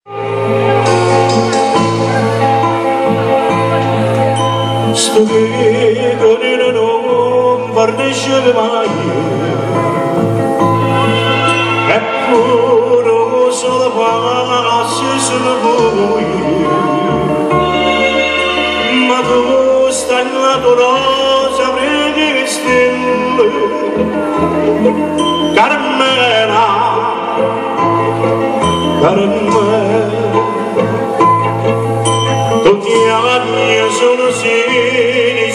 Sto che non partisce mai, eppure solo passi sono voi, ma tu stai nella tua rosa prendi le stelle, Carmela, Carmela. Tutti anni sono sini e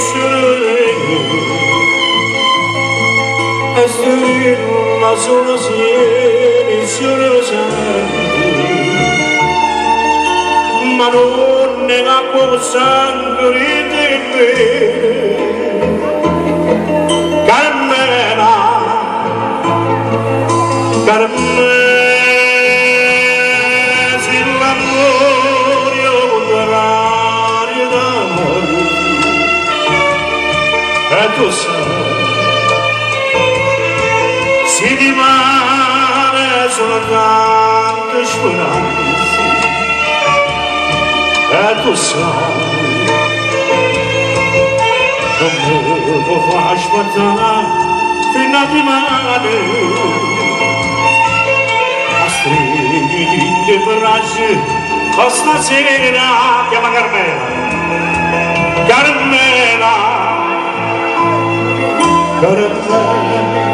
strilla sono sini ma non è l'acqua sangue di me Carmela, Carmela. E tu sai, si rimane solo tante speranze. E tu sai, non mi può far aspettare fino a domani. A stringere i bracci, o stasera chiama Carmela, Carmela. Carmela,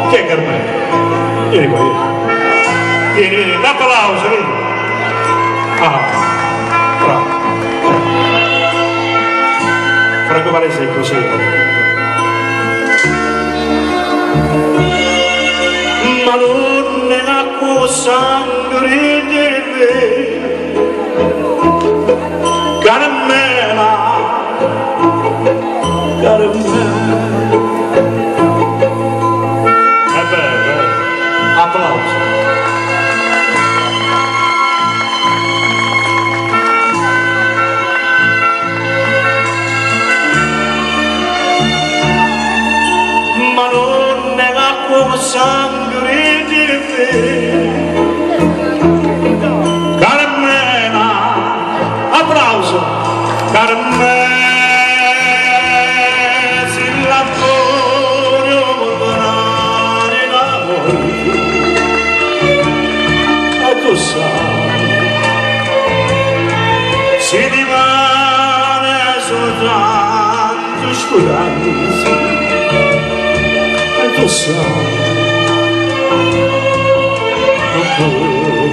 chi è Carmela? Vieni qua, vieni, vieni, da applauso, vieni. Ah, bravo. Franco Palese è così. Ma non è l'acqua sangue di me, Carmela, Carmela. Applauso. Ma non è l'acqua sangue di me, Carmela, applauso, Carmela. Tu sai, si rimane soltanto speranza. E tu sai, non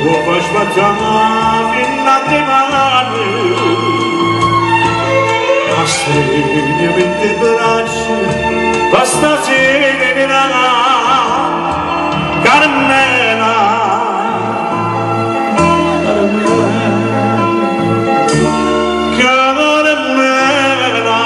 può aspettare fino a domani. Ma stringimi i bracci, basta sera, Carmela. Carmela,